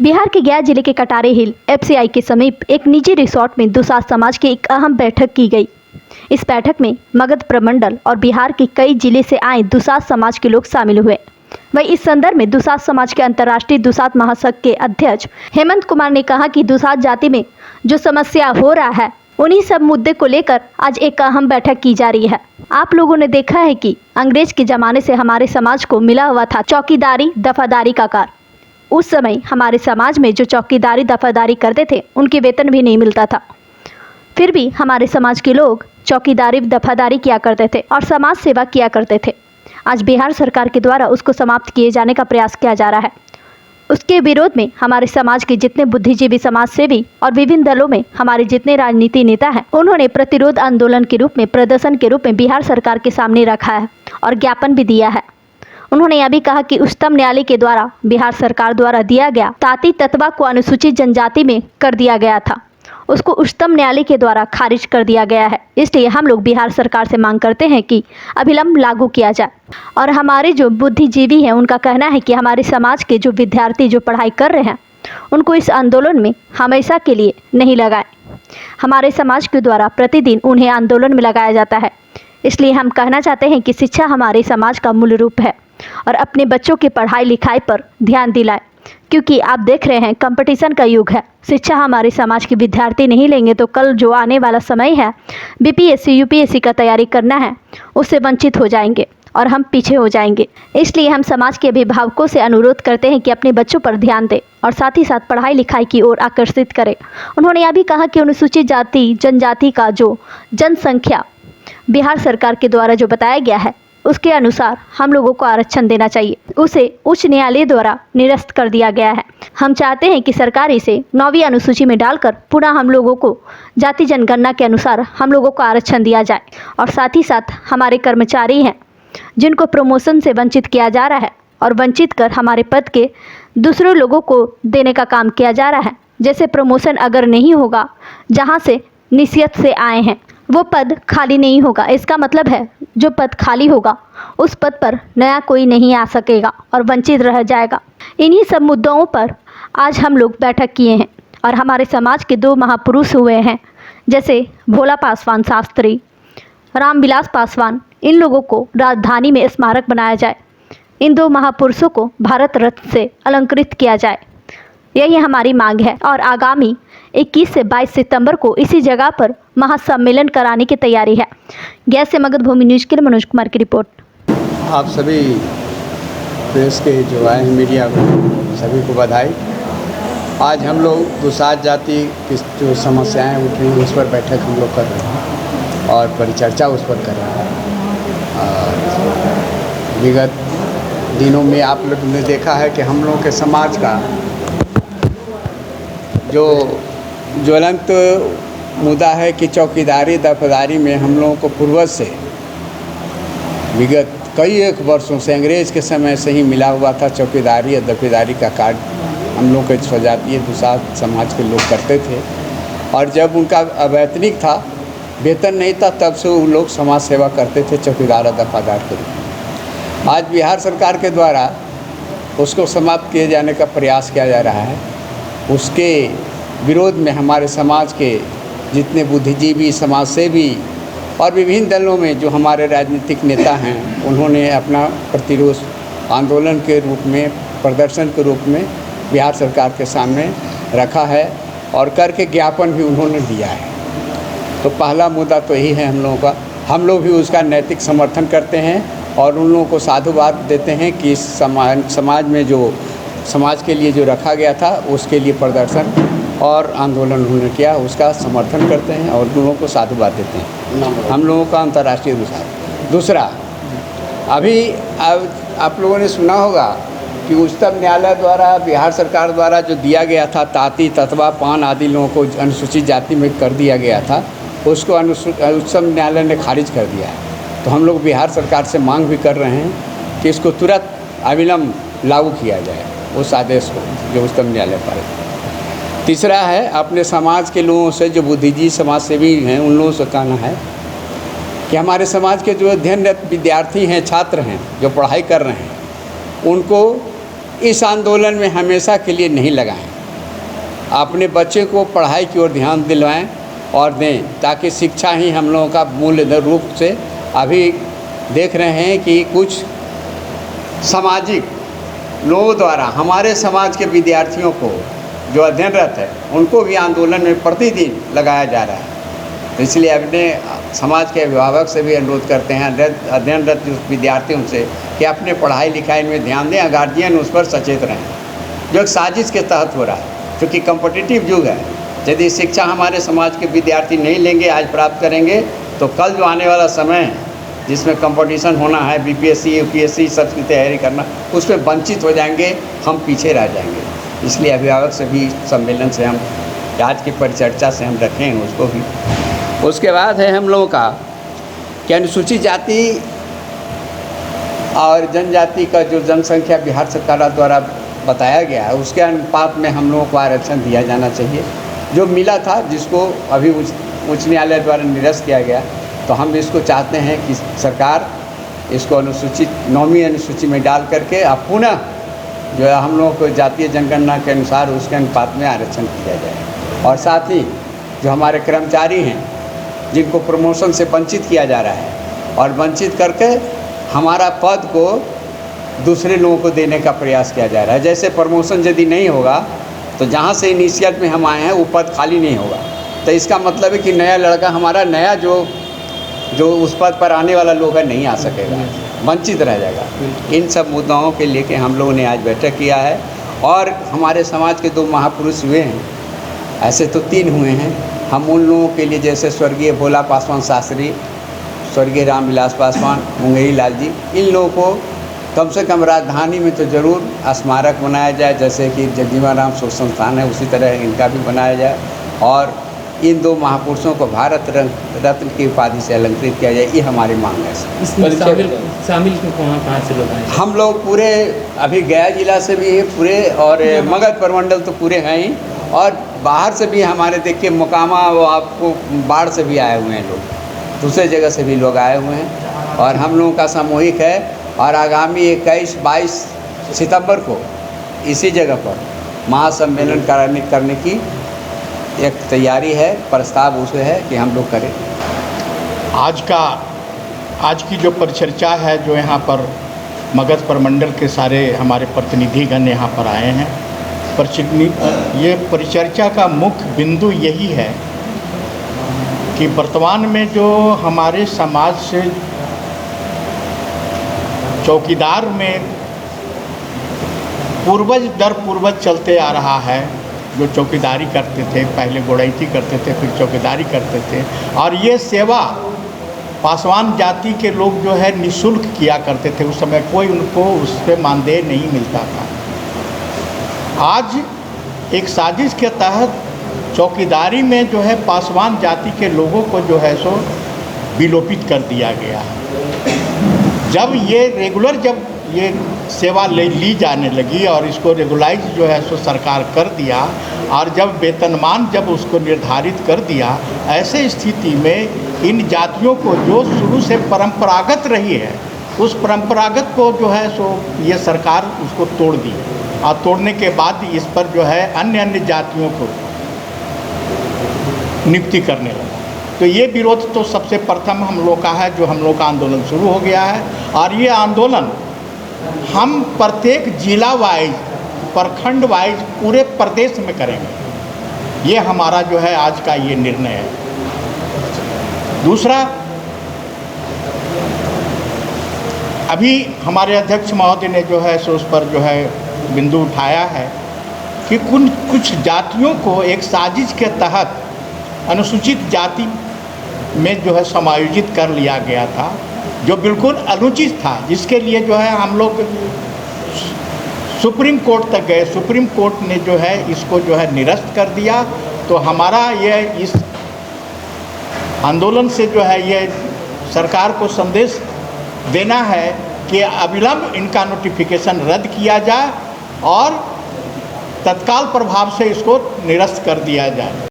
बिहार के गया जिले के कटारे हिल एफसीआई के समीप एक निजी रिसोर्ट में दुसाध समाज की एक अहम बैठक की गई। इस बैठक में मगध प्रमंडल और बिहार के कई जिले से आए दुसाध समाज के लोग शामिल हुए। वहीं इस संदर्भ में दुसाध समाज के अंतर्राष्ट्रीय दुसाध महासंघ के अध्यक्ष हेमंत कुमार ने कहा कि दुसाध जाति में जो समस्या हो रहा है उन्हीं सब मुद्दे को लेकर आज एक अहम बैठक की जा रही है। आप लोगों ने देखा है कि अंग्रेज के जमाने से हमारे समाज को मिला हुआ था चौकीदारी दफादारी का कार्य। उस समय हमारे समाज में जो चौकीदारी दफादारी करते थे उनके वेतन भी नहीं मिलता था, फिर भी हमारे समाज के लोग चौकीदारी दफादारी किया करते थे और समाज सेवा किया करते थे। आज बिहार सरकार के द्वारा उसको समाप्त किए जाने का प्रयास किया जा रहा है। उसके विरोध में हमारे समाज के जितने बुद्धिजीवी समाज सेवी और विभिन्न दलों में हमारे जितने राजनीति नेता हैं उन्होंने प्रतिरोध आंदोलन के रूप में प्रदर्शन के रूप में बिहार सरकार के सामने रखा है और ज्ञापन भी दिया है। उन्होंने यह भी कहा कि उच्चतम न्यायालय के द्वारा बिहार सरकार द्वारा दिया गया ताती तत्वा को अनुसूचित जनजाति में कर दिया गया था, उसको उच्चतम न्यायालय के द्वारा खारिज कर दिया गया है। इसलिए हम लोग बिहार सरकार से मांग करते हैं कि अविलंब लागू किया जाए। और हमारे जो बुद्धिजीवी हैं उनका कहना है कि हमारे समाज के जो विद्यार्थी जो पढ़ाई कर रहे हैं उनको इस आंदोलन में हमेशा के लिए नहीं लगाए। हमारे समाज के द्वारा प्रतिदिन उन्हें आंदोलन में लगाया जाता है। इसलिए हम कहना चाहते हैं कि शिक्षा हमारे समाज का मूल रूप है और अपने बच्चों की पढ़ाई लिखाई पर ध्यान दिलाएं, क्योंकि आप देख रहे हैं कंपटीशन का युग है। शिक्षा हमारे समाज के विद्यार्थी नहीं लेंगे तो कल जो आने वाला समय है बीपीएससी यूपीएससी का तैयारी करना है उससे वंचित हो जाएंगे और हम पीछे हो जाएंगे। इसलिए हम समाज के अभिभावकों से अनुरोध करते हैं कि अपने बच्चों पर ध्यान दें और साथ ही साथ पढ़ाई लिखाई की ओर आकर्षित करें। उन्होंने यह भी कहा कि अनुसूचित जाति जनजाति का जो जनसंख्या बिहार सरकार के द्वारा जो बताया गया है उसके अनुसार हम लोगों को आरक्षण देना चाहिए, उसे उच्च न्यायालय द्वारा निरस्त कर दिया गया है। हम चाहते हैं कि सरकार इसे 9वीं अनुसूची में डालकर पुनः हम लोगों को जाति जनगणना के अनुसार हम लोगों को आरक्षण दिया जाए। और साथ ही साथ हमारे कर्मचारी हैं जिनको प्रमोशन से वंचित किया जा रहा है और वंचित कर हमारे पद के दूसरे लोगों को देने का काम किया जा रहा है। जैसे प्रमोशन अगर नहीं होगा, जहाँ से निश्चित से आए हैं वो पद खाली नहीं होगा, इसका मतलब है जो पद खाली होगा उस पद पर नया कोई नहीं आ सकेगा और वंचित रह जाएगा। इन्हीं सब मुद्दों पर आज हम लोग बैठक किए हैं और हमारे समाज के 2 महापुरुष हुए हैं जैसे भोला पासवान शास्त्री, रामविलास पासवान। इन लोगों को राजधानी में स्मारक बनाया जाए, इन 2 महापुरुषों को भारत रत्न से अलंकृत किया जाए, यही हमारी मांग है। और आगामी 21 से 22 सितंबर को इसी जगह पर महासम्मेलन कराने की तैयारी है। गया से मगध भूमि न्यूज़ के लिए मनोज कुमार की रिपोर्ट। आप सभी प्रेस के जो आए हैं मीडिया को सभी को बधाई। आज हम लोग दुसाध जाति की जो समस्याएं उठ रही हैं उस पर बैठक हम लोग कर रहे हैं और परिचर्चा उस पर कर रहे हैं। विगत दिनों में आप लोग ने देखा है कि हम लोगों के समाज का जो ज्वलंत मुद्दा है कि चौकीदारी दफादारी में हम लोगों को पूर्वज से विगत कई एक वर्षों से अंग्रेज़ के समय से ही मिला हुआ था। चौकीदारी या दफादारी का कार्य हम लोग के स्वजातीय दुसाध समाज के लोग करते थे और जब उनका अवैतनिक था, वेतन नहीं था, तब से वो लोग समाज सेवा करते थे चौकीदार और दफादार के रूप में। आज बिहार सरकार के द्वारा उसको समाप्त किए जाने का प्रयास किया जा रहा है। उसके विरोध में हमारे समाज के जितने बुद्धिजीवी समाज सेवी और विभिन्न दलों में जो हमारे राजनीतिक नेता हैं उन्होंने अपना प्रतिरोध आंदोलन के रूप में प्रदर्शन के रूप में बिहार सरकार के सामने रखा है और करके ज्ञापन भी उन्होंने दिया है। तो पहला मुद्दा तो यही है हम लोगों का। हम लोग भी उसका नैतिक समर्थन करते हैं और उन लोगों को साधुवाद देते हैं कि समाज में जो समाज के लिए जो रखा गया था उसके लिए प्रदर्शन और आंदोलन उन्होंने किया, उसका समर्थन करते हैं और लोगों को साधुवाद देते हैं। हम लोगों का अंतर्राष्ट्रीय दूसरा अभी आप लोगों ने सुना होगा कि उच्चतम न्यायालय द्वारा बिहार सरकार द्वारा जो दिया गया था ताती तत्वा पान आदि लोगों को अनुसूचित जाति में कर दिया गया था, उसको उच्चतम न्यायालय ने खारिज कर दिया है। तो हम लोग बिहार सरकार से मांग भी कर रहे हैं कि इसको तुरंत अविलंब लागू किया जाए उस आदेश को जो उच्चतम न्यायालय पर। तीसरा है अपने समाज के लोगों से जो बुद्धिजीवी समाज सेवी हैं उन लोगों से कहना है कि हमारे समाज के जो अध्ययनरत विद्यार्थी हैं, छात्र हैं, जो पढ़ाई कर रहे हैं, उनको इस आंदोलन में हमेशा के लिए नहीं लगाएं। अपने बच्चे को पढ़ाई की ओर ध्यान दिलवाएं और दें, ताकि शिक्षा ही हम लोगों का मूल्य रूप से अभी देख रहे हैं कि कुछ सामाजिक लोगों द्वारा हमारे समाज के विद्यार्थियों को जो अध्ययनरत है उनको भी आंदोलन में प्रतिदिन लगाया जा रहा है। तो इसलिए अपने समाज के अभिभावक से भी अनुरोध करते हैं, अध्ययनरत विद्यार्थियों से, कि अपने पढ़ाई लिखाई में ध्यान दें, गार्जियन उस पर सचेत रहें, जो एक साजिश के तहत हो रहा है। क्योंकि कॉम्पिटिटिव युग है, यदि शिक्षा हमारे समाज के विद्यार्थी नहीं लेंगे, आज प्राप्त करेंगे, तो कल जो आने वाला समय है जिसमें कंपटीशन होना है, बीपीएससी यूपीएससी सबकी तैयारी करना, उसमें वंचित हो जाएंगे, हम पीछे रह जाएंगे। इसलिए अभिभावक से भी सम्मेलन से हम आज की परिचर्चा से हम रखें उसको भी। उसके बाद है हम लोगों का कि अनुसूचित जाति और जनजाति का जो जनसंख्या बिहार सरकार द्वारा बताया गया है, उसके अनुपात में हम लोगों को आरक्षण दिया जाना चाहिए। जो मिला था, जिसको अभी उच्च न्यायालय द्वारा निरस्त किया गया, तो हम इसको चाहते हैं कि सरकार इसको अनुसूचित 9वीं अनुसूची में डाल करके अब पुनः जो है हम लोगों को जातीय जनगणना के अनुसार उसके अनुपात में आरक्षण किया जाए। और साथ ही जो हमारे कर्मचारी हैं जिनको प्रमोशन से वंचित किया जा रहा है, और वंचित करके हमारा पद को दूसरे लोगों को देने का प्रयास किया जा रहा है। जैसे प्रमोशन यदि नहीं होगा तो जहाँ से इनिशियल में हम आए हैं वो पद खाली नहीं होगा, तो इसका मतलब है कि नया लड़का हमारा नया जो उस पद पर आने वाला लोग है नहीं आ सकेगा, वंचित रह जाएगा। इन सब मुद्दाओं के लेके हम लोगों ने आज बैठक किया है। और हमारे समाज के 2 महापुरुष हुए हैं, ऐसे तो 3 हुए हैं। हम उन लोगों के लिए, जैसे स्वर्गीय भोला पासवान शास्त्री, स्वर्गीय रामविलास पासवान, मुंगेरी लाल जी, इन लोगों को कम से कम राजधानी में तो ज़रूर स्मारक बनाया जाए, जैसे कि जगजीवन राम शोध संस्थान है उसी तरह इनका भी बनाया जाए। और इन 2 महापुरुषों को भारत रत्न की उपाधि से अलंकृत किया जाए, ये हमारी मांग है। इसमें शामिल कहाँ से लोग आए? हम लोग पूरे अभी गया जिला से भी है पूरे, और मगध प्रमंडल तो पूरे हैं ही, और बाहर से भी हमारे देखिए मोकामा, वो आपको बाढ़ से भी आए हुए हैं लोग, दूसरे जगह से भी लोग आए हुए हैं। और हम लोगों का सामूहिक है, और आगामी 21-22 सितंबर को इसी जगह पर महासम्मेलन करने की एक तैयारी है, प्रस्ताव उसे है कि हम लोग करें। आज की जो परिचर्चा है, जो यहाँ पर मगध प्रमंडल के सारे हमारे प्रतिनिधिगण यहाँ पर आए हैं, ये परिचर्चा का मुख्य बिंदु यही है कि वर्तमान में जो हमारे समाज से चौकीदार में पूर्वज दर पूर्वज चलते आ रहा है, जो चौकीदारी करते थे, पहले गोड़ैती करते थे, फिर चौकीदारी करते थे, और ये सेवा पासवान जाति के लोग जो है निःशुल्क किया करते थे। उस समय कोई उनको उस पर मानदेय नहीं मिलता था। आज एक साजिश के तहत चौकीदारी में जो है पासवान जाति के लोगों को जो है सो विलोपित कर दिया गया है। जब ये सेवा ली जाने लगी और इसको रेगुलाइज जो है सो सरकार कर दिया, और जब वेतनमान जब उसको निर्धारित कर दिया, ऐसे स्थिति में इन जातियों को जो शुरू से परंपरागत रही है, उस परंपरागत को जो है सो ये सरकार उसको तोड़ दी, और तोड़ने के बाद इस पर जो है अन्य जातियों को नियुक्ति करने लगा। तो ये विरोध तो सबसे प्रथम हम लोग का है, जो हम लोग का आंदोलन शुरू हो गया है। और ये आंदोलन हम प्रत्येक जिला वाइज, प्रखंड वाइज, पूरे प्रदेश में करेंगे। ये हमारा जो है आज का ये निर्णय है। दूसरा, अभी हमारे अध्यक्ष महोदय ने जो है सो उस पर जो है बिंदु उठाया है कि कुछ जातियों को एक साजिश के तहत अनुसूचित जाति में जो है समायोजित कर लिया गया था, जो बिल्कुल अनुचित था, जिसके लिए जो है हम लोग सुप्रीम कोर्ट तक गए। सुप्रीम कोर्ट ने जो है इसको जो है निरस्त कर दिया। तो हमारा ये इस आंदोलन से जो है ये सरकार को संदेश देना है कि अविलंब इनका नोटिफिकेशन रद्द किया जाए और तत्काल प्रभाव से इसको निरस्त कर दिया जाए।